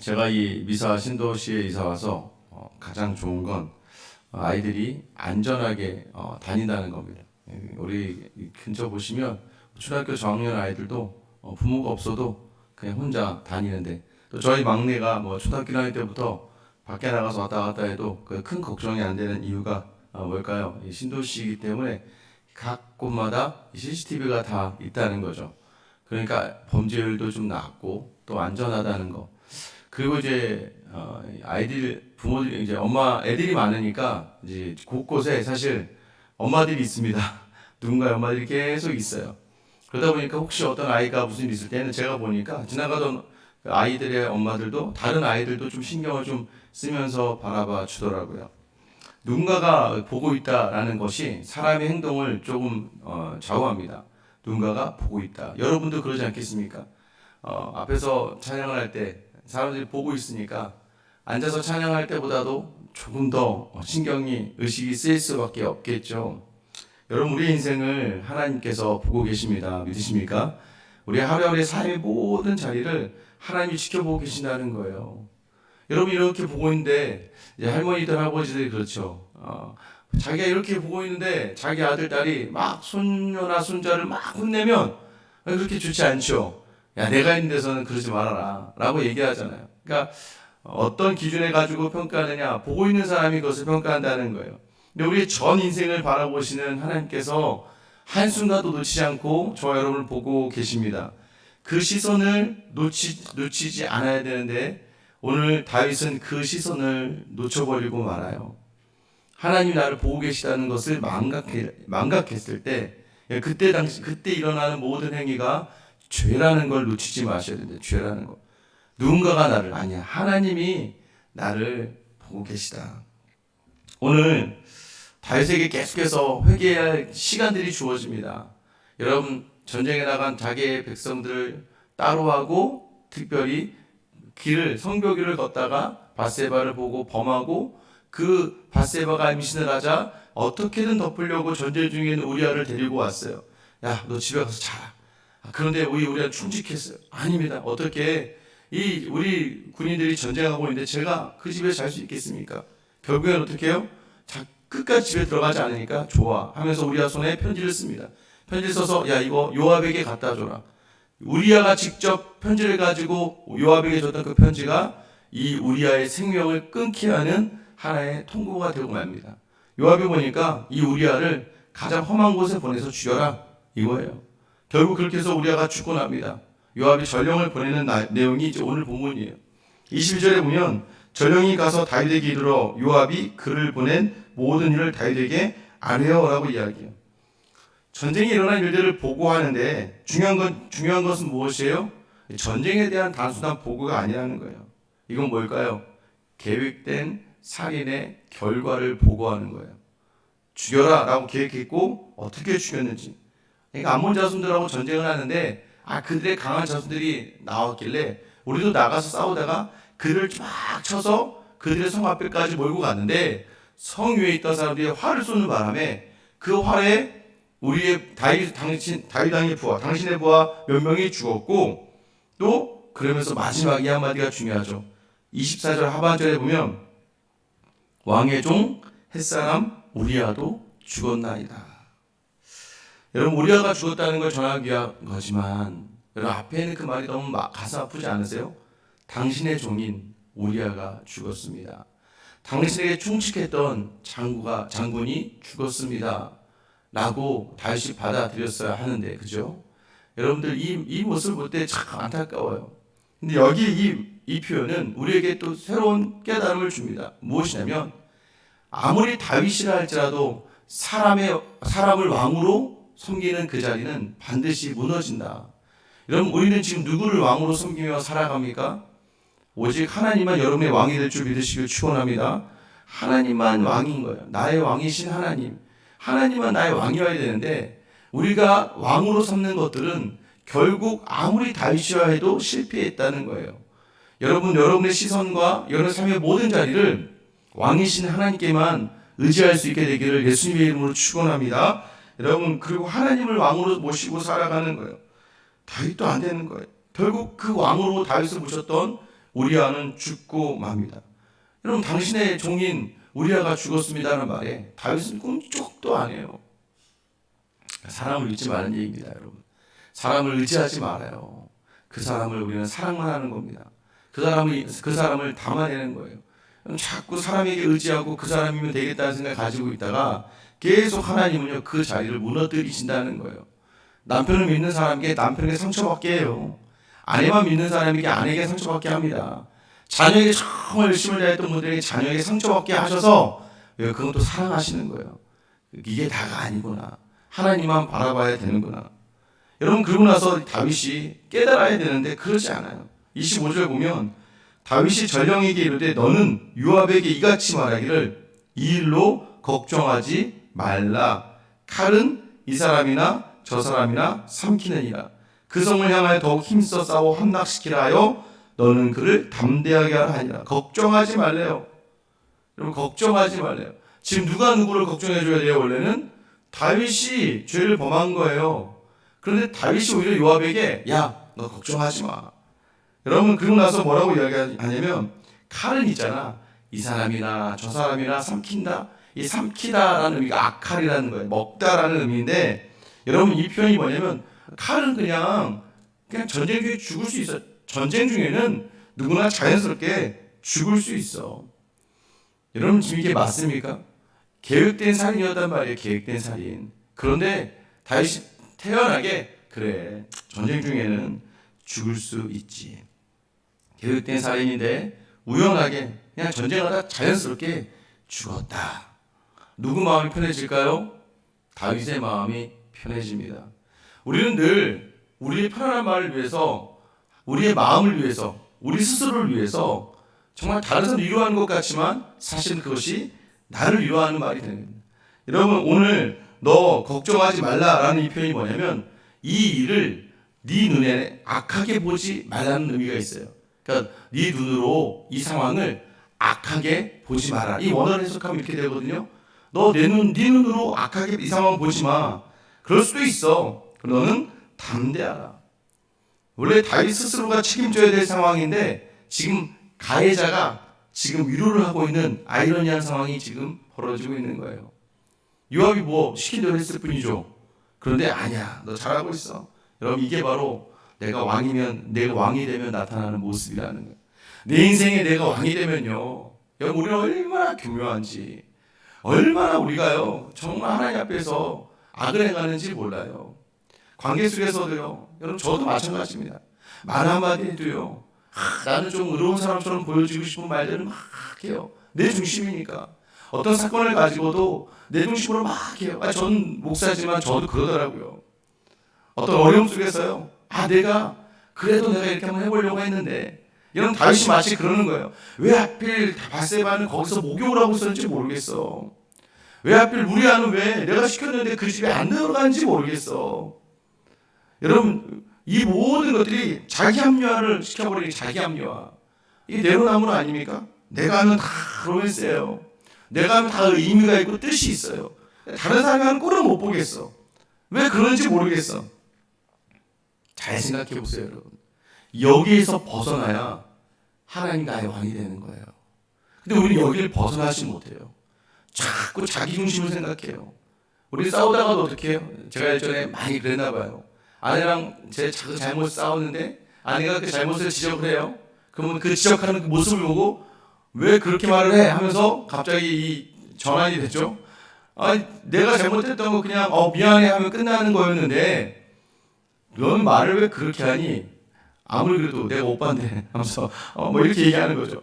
제가 이 미사 신도시에 이사 와서 가장 좋은 건 아이들이 안전하게 다닌다는 겁니다. 우리 근처 보시면 초등학교 저학년 아이들도 부모가 없어도 그냥 혼자 다니는데, 또 저희 막내가 뭐 초등학교 다닐 때부터 밖에 나가서 왔다 갔다 해도 그 큰 걱정이 안 되는 이유가 뭘까요? 이 신도시이기 때문에 각 곳마다 CCTV가 다 있다는 거죠. 그러니까 범죄율도 좀 낮고 또 안전하다는 거. 그리고 이제 아이들 부모들이 이제 엄마 애들이 많으니까 이제 곳곳에 사실 엄마들이 있습니다. 누군가의 엄마들이 계속 있어요. 그러다 보니까 혹시 어떤 아이가 무슨 일 있을 때는 제가 보니까 지나가던 그 아이들의 엄마들도 다른 아이들도 좀 신경을 좀 쓰면서 바라봐 주더라고요. 누군가가 보고 있다라는 것이 사람의 행동을 조금 좌우합니다. 누군가가 보고 있다. 여러분도 그러지 않겠습니까? 앞에서 찬양을 할 때 사람들이 보고 있으니까 앉아서 찬양할 때보다도 조금 더 신경이 의식이 쓰일 수밖에 없겠죠. 여러분, 우리 인생을 하나님께서 보고 계십니다. 믿으십니까? 우리 하루하루의 삶의 모든 자리를 하나님이 지켜보고 계신다는 거예요. 여러분, 이렇게 보고 있는데 이제 할머니들 할아버지들이 그렇죠. 자기가 이렇게 보고 있는데 자기 아들 딸이 막 손녀나 손자를 막 혼내면 그렇게 좋지 않죠. 야, 내가 있는 데서는 그러지 말아라 라고 얘기하잖아요. 그러니까 어떤 기준에 가지고 평가하느냐, 보고 있는 사람이 그것을 평가한다는 거예요. 근데 우리의 전 인생을 바라보시는 하나님께서 한순간도 놓치지 않고 저와 여러분을 보고 계십니다. 그 시선을 놓치지 않아야 되는데 오늘 다윗은 그 시선을 놓쳐버리고 말아요. 하나님이 나를 보고 계시다는 것을 망각했을 때, 그때 일어나는 모든 행위가 죄라는 걸 놓치지 마셔야 된다. 죄라는 거. 누군가가 나를, 아니야, 하나님이 나를 보고 계시다. 오늘 다윗에게 계속해서 회개할 시간들이 주어집니다. 여러분, 전쟁에 나간 자기의 백성들을 따로 하고 특별히 성벽길을 걷다가 밧세바를 보고 범하고 그 밧세바가 임신을 하자 어떻게든 덮으려고 전쟁 중에 있는 우리아를 데리고 왔어요. 야, 너 집에 가서 자라. 그런데 우리 우리아 충직했어요. 아닙니다. 어떻게 우리 군인들이 전쟁하고 있는데 제가 그 집에 잘 수 있겠습니까? 결국엔 어떻게 해요? 끝까지 집에 들어가지 않으니까 좋아 하면서 우리아 손에 편지를 씁니다. 편지를 써서 야, 이거 요압에게 갖다 줘라. 우리아가 직접 편지를 가지고 요압에게 줬던 그 편지가 이 우리아의 생명을 끊게 하는 하나의 통보가 되고 맙니다. 요압이 보니까 이 우리아를 가장 험한 곳에 보내서 죽여라 이거예요. 결국 그렇게 해서 우리아가 죽고 납니다. 요압이 전령을 보내는 내용이 이제 오늘 본문이에요. 21절에 보면 전령이 가서 다윗에게 이르러 요압이 그를 보낸 모든 일을 다윗에게 아뢰어라고 이야기해요. 전쟁이 일어난 일들을 보고하는데 중요한 것은 무엇이에요? 전쟁에 대한 단순한 보고가 아니라는 거예요. 이건 뭘까요? 계획된 살인의 결과를 보고하는 거예요. 죽여라 라고 계획했고 어떻게 죽였는지. 그러니까 암몬 자손들하고 전쟁을 하는데 그들의 강한 자손들이 나왔길래 우리도 나가서 싸우다가 그들을 막 쳐서 그들의 성 앞에까지 몰고 갔는데 성 위에 있던 사람들이 활을 쏘는 바람에 그 활에 우리의 다윗왕의 부하, 당신의 부하 몇 명이 죽었고, 또 그러면서 마지막 이 한마디가 중요하죠. 24절 하반절에 보면 왕의 종 햇사람 우리아도 죽었나이다. 여러분, 우리아가 죽었다는 걸 전하기 위한 거지만 여러분, 앞에 있는 그 말이 너무 가슴 아프지 않으세요? 당신의 종인 우리아가 죽었습니다. 당신에게 충직했던 장군이 죽었습니다. 라고 다윗이 받아들였어야 하는데, 그죠? 여러분들 이 모습을 볼 때 참 안타까워요. 근데 여기 이 표현은 우리에게 또 새로운 깨달음을 줍니다. 무엇이냐면 아무리 다윗이라 할지라도 사람을 왕으로 섬기는 그 자리는 반드시 무너진다. 여러분, 우리는 지금 누구를 왕으로 섬기며 살아갑니까? 오직 하나님만 여러분의 왕이 될 줄 믿으시길 축원합니다. 하나님만 왕인 거예요. 나의 왕이신 하나님. 하나님만 나의 왕이어야 되는데 우리가 왕으로 삼는 것들은 결국 아무리 다윗이라 해도 실패했다는 거예요. 여러분의 시선과 여러분의 삶의 모든 자리를 왕이신 하나님께만 의지할 수 있게 되기를 예수님의 이름으로 축원합니다. 여러분, 그리고 하나님을 왕으로 모시고 살아가는 거예요. 다윗도 안 되는 거예요. 결국 그 왕으로 다윗을 모셨던 우리아는 죽고 맙니다. 여러분, 당신의 종인 우리아가 죽었습니다는 말에 다윗은 꿈쩍도 안 해요. 사람을 믿지 말라는 얘기입니다, 여러분. 사람을 의지하지 말아요. 그 사람을 우리는 사랑만 하는 겁니다. 그 사람을 담아내는 거예요. 자꾸 사람에게 의지하고 그 사람이면 되겠다는 생각 가지고 있다가 계속 하나님은요, 그 자리를 무너뜨리신다는 거예요. 남편을 믿는 사람에게 남편에게 상처받게 해요. 아내만 믿는 사람에게 아내에게 상처받게 합니다. 자녀에게 정말 열심을 다했던 분들에게 자녀에게 상처받게 하셔서 그것도 사랑하시는 거예요. 이게 다가 아니구나. 하나님만 바라봐야 되는구나. 여러분, 그러고 나서 다윗이 깨달아야 되는데 그러지 않아요. 25절 보면 다윗이 전령에게 이르되 너는 요압에게 이같이 말하기를 이 일로 걱정하지 말라. 칼은 이 사람이나 저 사람이나 삼키느니라. 그 성을 향하여 더욱 힘써 싸워 함락시키라 하여 너는 그를 담대하게 하라 하니라. 걱정하지 말래요. 여러분, 걱정하지 말래요. 지금 누가 누구를 걱정해 줘야 돼요? 원래는 다윗이 죄를 범한 거예요. 그런데 다윗이 오히려 요압에게 야, 너 걱정하지 마. 여러분, 그러고 나서 뭐라고 이야기하냐면 칼은 있잖아. 이 사람이나 저 사람이나 삼킨다. 이 삼키다라는 의미가 아칼이라는 거예요. 먹다라는 의미인데, 여러분, 이 표현이 뭐냐면 칼은 그냥 전쟁 중에 죽을 수 있어. 전쟁 중에는 누구나 자연스럽게 죽을 수 있어. 여러분, 지금 이게 맞습니까? 계획된 살인이었단 말이에요. 계획된 살인. 그런데 다윗이 태연하게 그래, 전쟁 중에는 죽을 수 있지. 계획된 살인인데 우연하게 그냥 전쟁하다 자연스럽게 죽었다. 누구 마음이 편해질까요? 다윗의 마음이 편해집니다. 우리는 늘 우리의 편안한 마음을 위해서, 우리의 마음을 위해서, 우리 스스로를 위해서 정말 다른 사람 위로하는 것 같지만 사실은 그것이 나를 위로하는 말이 되는 겁니다. 여러분, 오늘 너 걱정하지 말라라는 이 표현이 뭐냐면 이 일을 네 눈에 악하게 보지 말라는 의미가 있어요. 그러니까 네 눈으로 이 상황을 악하게 보지 마라. 이 원어를 해석하면 이렇게 되거든요. 너 네 눈으로 악하게 이 상황 보지 마. 그럴 수도 있어. 너는 담대하라. 원래 다윗 스스로가 책임져야 될 상황인데 지금 가해자가 지금 위로를 하고 있는 아이러니한 상황이 지금 벌어지고 있는 거예요. 요압이 뭐 시킨 대로 했을 뿐이죠. 그런데 아니야, 너 잘하고 있어. 여러분, 이게 바로 내가 왕이 되면 나타나는 모습이라는 거예요. 내 인생에 내가 왕이 되면요, 여러분, 우리는 얼마나 교묘한지, 얼마나 우리가요 정말 하나님 앞에서 악을 행하는지 몰라요. 관계 속에서도요, 여러분, 저도 마찬가지입니다. 말 한마디 해도요, 나는 좀 의로운 사람처럼 보여주고 싶은 말들을 막 해요. 내 중심이니까. 어떤 사건을 가지고도 내 중심으로 막 해요. 전 목사지만 저도 그러더라고요. 어떤 어려움 속에서요, 내가 이렇게 한번 해보려고 했는데, 이런 다윗이 마치 그러는 거예요. 왜 하필 바세바는 거기서 목욕을 하고 있었는지 모르겠어. 왜 하필 우리아는 왜 내가 시켰는데 그 집에 안 들어가는지 모르겠어. 여러분, 이 모든 것들이 자기 합리화를 시켜버리는 자기 합리화. 이게 내로남불 아닙니까? 내가 하면 다 로맨스예요. 내가 하면 다 의미가 있고 뜻이 있어요. 다른 사람이 하는 꼴은 못 보겠어. 왜 그런지 모르겠어. 잘 생각해 보세요, 여러분. 여기에서 벗어나야 하나님 나의 왕이 되는 거예요. 근데 우리는 여기를 벗어나지 못해요. 자꾸 자기 중심을 생각해요. 우리 싸우다가도 어떻게 해요? 제가 예전에 많이 그랬나 봐요. 아내랑 제 잘못 싸웠는데 아내가 그 잘못을 지적을 해요. 그러면 그 지적하는 그 모습을 보고 왜 그렇게 말을 해? 하면서 갑자기 이 전환이 됐죠. 내가 잘못했던 거 그냥 미안해 하면 끝나는 거였는데 너는 말을 왜 그렇게 하니? 아무리 그래도 내가 오빠인데 하면서 뭐 이렇게 얘기하는 거죠.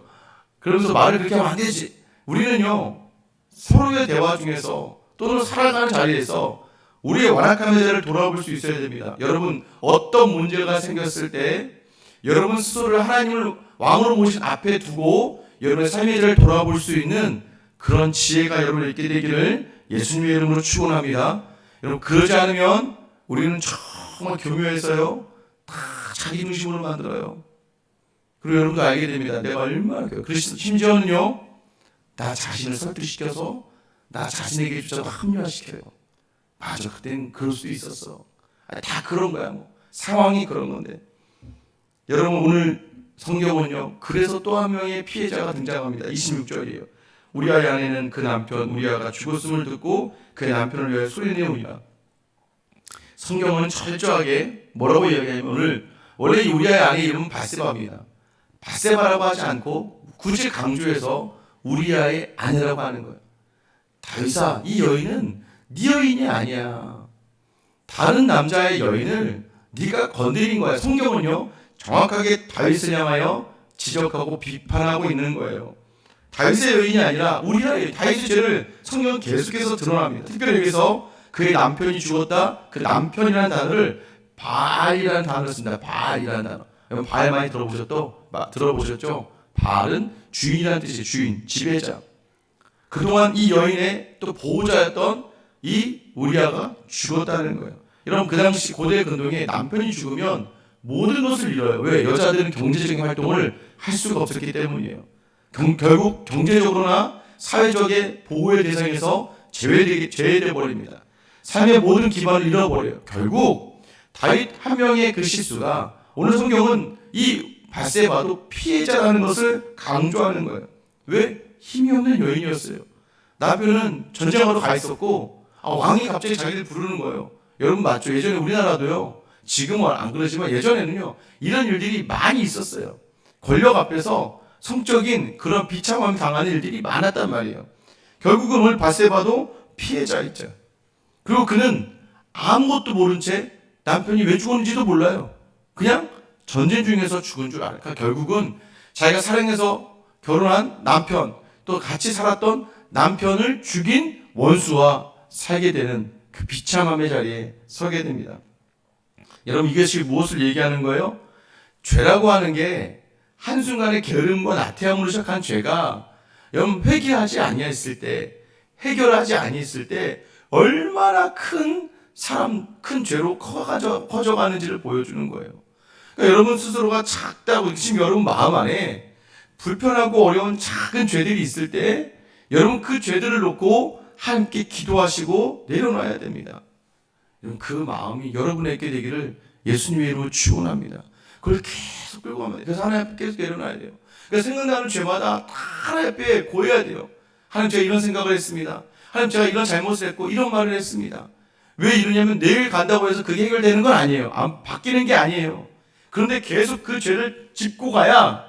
그러면서 말을 그렇게 하면 안 되지. 우리는요, 서로의 대화 중에서 또는 살아가는 자리에서 우리의 완악한 자를 돌아볼 수 있어야 됩니다. 여러분, 어떤 문제가 생겼을 때 여러분 스스로를 하나님을 왕으로 모신 앞에 두고 여러분의 삶의 자를 돌아볼 수 있는 그런 지혜가 여러분에 있게 되기를 예수님의 이름으로 축원합니다. 여러분, 그러지 않으면 우리는 정말 교묘해서요, 다 자기 중심으로 만들어요. 그리고 여러분도 알게 됩니다. 내가 얼마나 심지어는요, 나 자신을 설득시켜서 나 자신에게 주자고 합리화시켜요. 맞아, 그땐 그럴 수도 있었어. 다 그런 거야. 뭐 상황이 그런 건데. 여러분, 오늘 성경은요, 그래서 또 한 명의 피해자가 등장합니다. 26절이에요. 우리아의 아내는 그 남편 우리아가 죽었음을 듣고 그의 남편을 위하여 소리내오니라. 성경은 철저하게 뭐라고 이야기하면 원래 이 우리아의 아내 이름은 바세바입니다. 바세바라고 하지 않고 굳이 강조해서 우리아의 아내라고 하는 거예요. 다윗아, 이 여인은 네 여인이 아니야. 다른 남자의 여인을 네가 건드린 거야. 성경은요, 정확하게 다윗을 향하여 지적하고 비판하고 있는 거예요. 다윗의 여인이 아니라 우리아의 다윗의 죄를 성경은 계속해서 드러납니다. 특별히 여기서 그의 남편이 죽었다. 그 남편이라는 단어를 바알이라는 단어를 쓴다. 바알이라는 단어. 여러분 바알 많이 들어보셨죠? 바알은 주인이라는 뜻이에요. 주인, 지배자. 그동안 이 여인의 또 보호자였던 이 우리아가 죽었다는 거예요. 여러분 그 당시 고대 근동에 남편이 죽으면 모든 것을 잃어요. 왜? 여자들은 경제적인 활동을 할 수가 없었기 때문이에요. 결국 경제적으로나 사회적인 보호의 대상에서 제외되어 버립니다. 삶의 모든 기반을 잃어버려요. 결국 다윗 한 명의 그 실수가 오늘 성경은 이 바세바도 피해자라는 것을 강조하는 거예요. 왜? 힘이 없는 여인이었어요. 남편은 전쟁하러 가 있었고 왕이 갑자기 자기를 부르는 거예요. 여러분 맞죠? 예전에 우리나라도요. 지금은 안 그러지만 예전에는요. 이런 일들이 많이 있었어요. 권력 앞에서 성적인 그런 비참함을 당하는 일들이 많았단 말이에요. 결국은 오늘 바세바도 피해자였죠. 그리고 그는 아무것도 모른 채 남편이 왜 죽었는지도 몰라요. 그냥 전쟁 중에서 죽은 줄 알아요. 그러니까 결국은 자기가 사랑해서 결혼한 남편, 또 같이 살았던 남편을 죽인 원수와 살게 되는 그 비참함의 자리에 서게 됩니다. 여러분 이것이 무엇을 얘기하는 거예요? 죄라고 하는 게 한순간에 게으름과 나태함으로 시작한 죄가 여러분 회개하지 아니했을 때, 해결하지 아니했을 때 얼마나 큰 죄로 커져가는지를 보여주는 거예요. 그러니까 여러분 스스로가 작다고 지금 여러분 마음 안에 불편하고 어려운 작은 죄들이 있을 때 여러분 그 죄들을 놓고 함께 기도하시고 내려놔야 됩니다. 그 마음이 여러분에게 되기를 예수님의 이름으로 축원합니다. 그걸 계속 끌고 가면 돼요. 그래서 하나님 앞에 계속 내려놔야 돼요. 그래서 생각나는 죄마다 다 하나님 앞에 고해야 돼요. 하나님 제가 이런 생각을 했습니다. 하나님 제가 이런 잘못을 했고 이런 말을 했습니다. 왜 이러냐면 내일 간다고 해서 그게 해결되는 건 아니에요. 바뀌는 게 아니에요. 그런데 계속 그 죄를 짚고 가야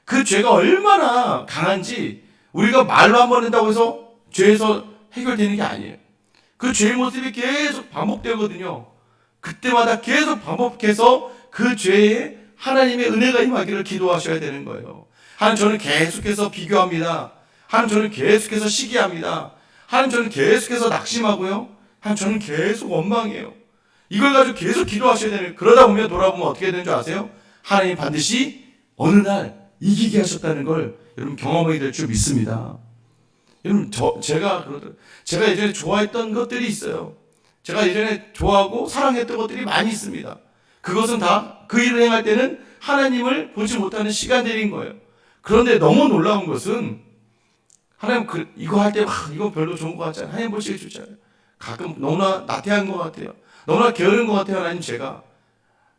그 죄가 얼마나 강한지 우리가 말로 한 번 한다고 해서 죄에서 해결되는 게 아니에요. 그 죄의 모습이 계속 반복되거든요. 그때마다 계속 반복해서 그 죄에 하나님의 은혜가 임하기를 기도하셔야 되는 거예요. 하나님 저는 계속해서 비교합니다. 하나님 저는 계속해서 시기합니다. 하나님 저는 계속해서 낙심하고요. 하나님 저는 계속 원망해요. 이걸 가지고 계속 기도하셔야 되는 거예요. 그러다 보면 돌아보면 어떻게 되는 줄 아세요? 하나님 반드시 어느 날 이기게 하셨다는 걸 여러분 경험하게 될 줄 믿습니다. 여러분 제가 예전에 좋아했던 것들이 있어요. 제가 예전에 좋아하고 사랑했던 것들이 많이 있습니다. 그것은 다 그 일을 행할 때는 하나님을 보지 못하는 시간들인 거예요. 그런데 너무 놀라운 것은 하나님 이거 할 때 이거 별로 좋은 것 같지 않아요. 하나님 보시기에 좋지 않아요. 가끔 너무나 나태한 것 같아요. 너무나 게으른 것 같아요. 하나님 제가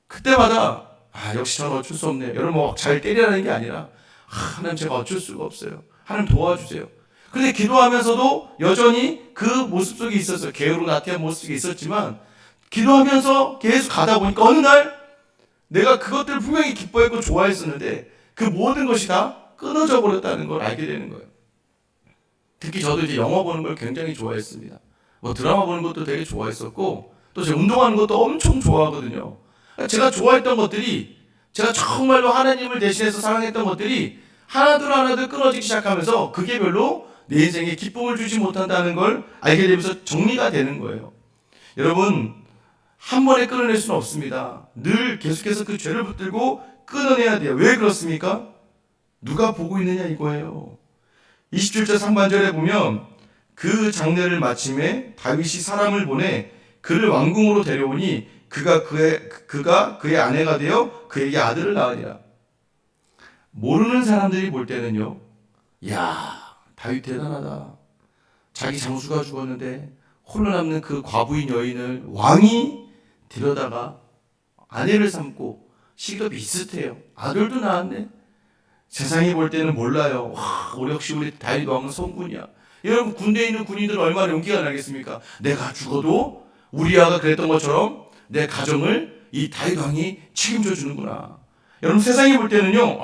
그때마다 역시 저는 어쩔 수 없네요. 여러분 잘 때리라는 게 아니라 하나님 제가 어쩔 수가 없어요. 하나님 도와주세요. 그런데 기도하면서도 여전히 그 모습 속에 있었어요. 게으르고 나태한 모습 속에 있었지만 기도하면서 계속 가다 보니까 어느 날 내가 그것들을 분명히 기뻐했고 좋아했었는데 그 모든 것이 다 끊어져 버렸다는 걸 알게 되는 거예요. 특히 저도 이제 영화 보는 걸 굉장히 좋아했습니다. 드라마 보는 것도 되게 좋아했었고 또 제가 운동하는 것도 엄청 좋아하거든요. 제가 좋아했던 것들이 제가 정말로 하나님을 대신해서 사랑했던 것들이 하나둘 끊어지기 시작하면서 그게 별로 내 인생에 기쁨을 주지 못한다는 걸 알게 되면서 정리가 되는 거예요. 여러분 한 번에 끊어낼 수는 없습니다. 늘 계속해서 그 죄를 붙들고 끊어내야 돼요. 왜 그렇습니까? 누가 보고 있느냐 이거예요. 27절 상반절에 보면 그 장례를 마침에 다윗이 사람을 보내 그를 왕궁으로 데려오니 그가 그의 아내가 되어 그에게 아들을 낳으리라. 모르는 사람들이 볼 때는요, 야 다윗 대단하다. 자기 장수가 죽었는데 홀로 남는 그 과부인 여인을 왕이 데려다가 아내를 삼고 시기도 비슷해요. 아들도 낳았네. 세상이 볼 때는 몰라요. 와, 우리 역시 우리 다윗 왕은 성군이야. 여러분, 군대에 있는 군인들은 얼마나 용기가 나겠습니까? 내가 죽어도 우리아가 그랬던 것처럼 내 가정을 이 다윗 왕이 책임져 주는구나. 여러분, 세상이 볼 때는요,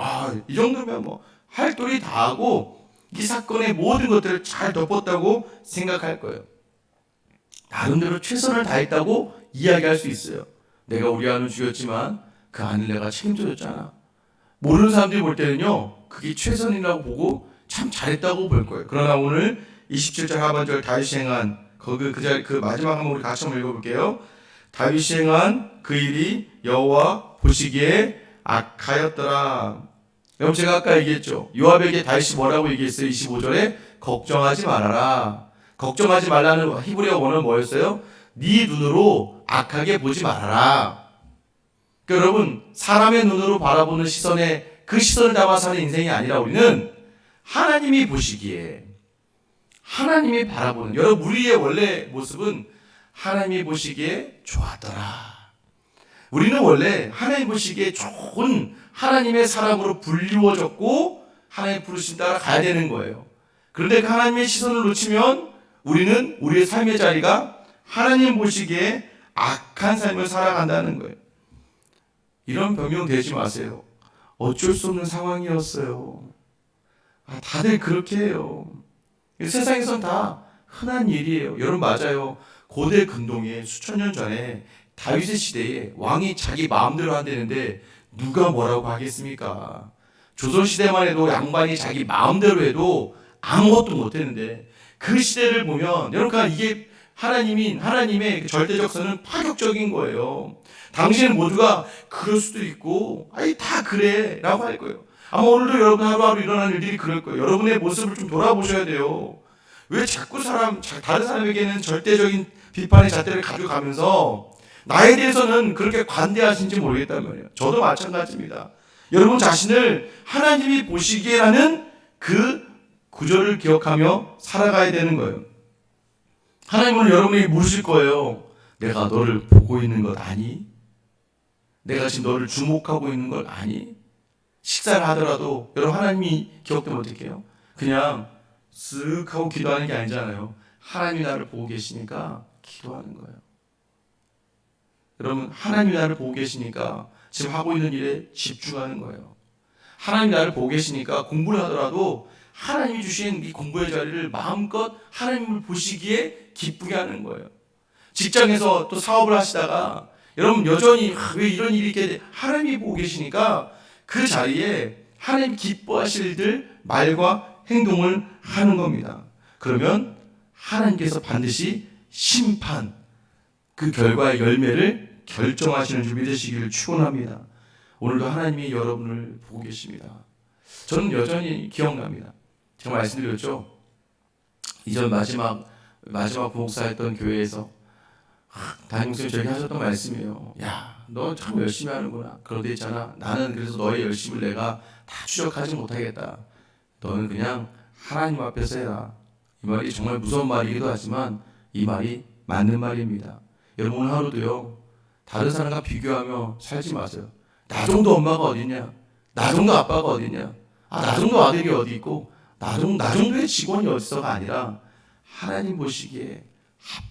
이 정도면 뭐 할 도리 다 하고 이 사건의 모든 것들을 잘 덮었다고 생각할 거예요. 나름대로 최선을 다했다고 이야기할 수 있어요. 내가 우리아는 죽였지만 그 아내를 내가 책임져 줬잖아. 모르는 사람들이 볼 때는요, 그게 최선이라고 보고 참 잘했다고 볼 거예요. 그러나 오늘 27절 하반절 다윗이 행한 그 마지막 한번 우리 같이 한번 읽어볼게요. 다윗이 행한 그 일이 여호와 보시기에 악하였더라. 여러분, 제가 아까 얘기했죠. 요압에게 다윗이 뭐라고 얘기했어요? 25절에 걱정하지 말아라. 걱정하지 말라는 히브리어 원어는 뭐였어요? 네 눈으로 악하게 보지 말아라. 그러니까 여러분, 사람의 눈으로 바라보는 시선에 그 시선을 담아 사는 인생이 아니라 우리는 하나님이 보시기에, 하나님이 바라보는, 여러분, 우리의 원래 모습은 하나님이 보시기에 좋았더라. 우리는 원래 하나님 보시기에 좋은 하나님의 사람으로 불리워졌고 하나님 부르심 따라 가야 되는 거예요. 그런데 그 하나님의 시선을 놓치면 우리는 우리의 삶의 자리가 하나님 보시기에 악한 삶을 살아간다는 거예요. 이런 변명 되지 마세요. 어쩔 수 없는 상황이었어요. 다들 그렇게 해요. 세상에선 다 흔한 일이에요. 여러분, 맞아요. 고대 근동에 수천 년 전에 다윗의 시대에 왕이 자기 마음대로 한다는데 누가 뭐라고 하겠습니까? 조선시대만 해도 양반이 자기 마음대로 해도 아무것도 못했는데 그 시대를 보면 여러분, 이게 하나님의 절대적 선은 파격적인 거예요. 당시에는 모두가 그럴 수도 있고 다 그래 라고 할 거예요. 아마 오늘도 여러분 하루하루 일어나는 일들이 그럴 거예요. 여러분의 모습을 좀 돌아보셔야 돼요. 왜 자꾸 다른 사람에게는 절대적인 비판의 잣대를 가져가면서 나에 대해서는 그렇게 관대하신지 모르겠단 말이에요. 저도 마찬가지입니다. 여러분 자신을 하나님이 보시기에라는 그 구절을 기억하며 살아가야 되는 거예요. 하나님은 여러분에게 물으실 거예요. 내가 너를 보고 있는 것 아니? 내가 지금 너를 주목하고 있는 걸 아니? 식사를 하더라도 여러분, 하나님이 기억되면 어떻게 해요? 그냥 쓱 하고 기도하는 게 아니잖아요. 하나님이 나를 보고 계시니까 기도하는 거예요. 여러분, 하나님이 나를 보고 계시니까 지금 하고 있는 일에 집중하는 거예요. 하나님이 나를 보고 계시니까 공부를 하더라도 하나님이 주신 이 공부의 자리를 마음껏 하나님을 보시기에 기쁘게 하는 거예요. 직장에서 또 사업을 하시다가 여러분 여전히 왜 이런 일이 있게 하나님이 보고 계시니까 그 자리에 하나님 기뻐하실 일들 말과 행동을 하는 겁니다. 그러면 하나님께서 반드시 심판, 그 결과의 열매를 결정하시는 줄 믿으시기를 축원합니다. 오늘도 하나님이 여러분을 보고 계십니다. 저는 여전히 기억납니다. 제가 말씀드렸죠. 이전 마지막 부목사였던 교회에서 담임목사님 저에게 하셨던 말씀이에요. 야, 너 참 열심히 하는구나. 그런데 있잖아, 나는 그래서 너의 열심을 내가 다 추적하지 못하겠다. 너는 그냥 하나님 앞에서 해라. 이 말이 정말 무서운 말이기도 하지만 이 말이 맞는 말입니다. 여러분, 오늘 하루도요, 다른 사람과 비교하며 살지 마세요. 나 정도 엄마가 어디냐? 나 정도 아빠가 어디냐? 나 정도 아들이 어디 있고 나 정도의 직원이 어디서가 아니라 하나님 보시기에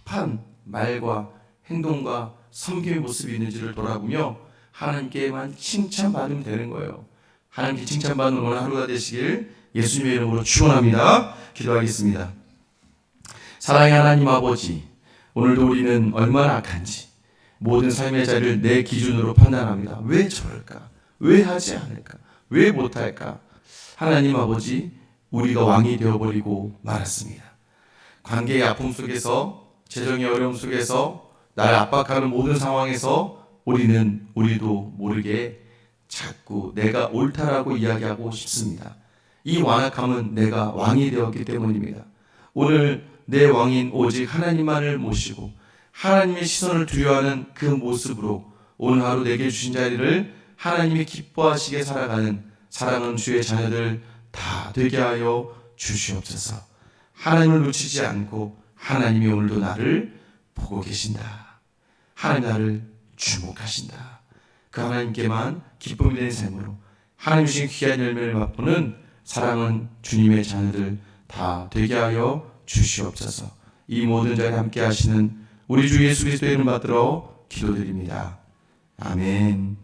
합한 말과 행동과 섬김의 모습이 있는지를 돌아보며 하나님께만 칭찬받으면 되는 거예요. 하나님께 칭찬받는 오늘 하루가 되시길 예수님의 이름으로 축원합니다. 기도하겠습니다. 사랑의 하나님 아버지, 오늘도 우리는 얼마나 악한지 모든 삶의 자리를 내 기준으로 판단합니다. 왜 저럴까? 왜 하지 않을까? 왜 못할까? 하나님 아버지, 우리가 왕이 되어버리고 말았습니다. 관계의 아픔 속에서, 재정의 어려움 속에서, 나를 압박하는 모든 상황에서 우리도 모르게 자꾸 내가 옳다라고 이야기하고 싶습니다. 이 완악함은 내가 왕이 되었기 때문입니다. 오늘 내 왕인 오직 하나님만을 모시고 하나님의 시선을 두려워하는 그 모습으로 오늘 하루 내게 주신 자리를 하나님이 기뻐하시게 살아가는 사랑하는 주의 자녀들 다 되게 하여 주시옵소서. 하나님을 놓치지 않고 하나님이 오늘도 나를 보고 계신다. 하나님 나를 주목하신다. 그 하나님께만 기쁨이 되는 삶으로 하나님 주신 귀한 열매를 맛보는 사랑은 주님의 자녀들 다 되게 하여 주시옵소서. 이 모든 자리에 함께 하시는 우리 주 예수 그리스도의 이름 받들어 기도드립니다. 아멘.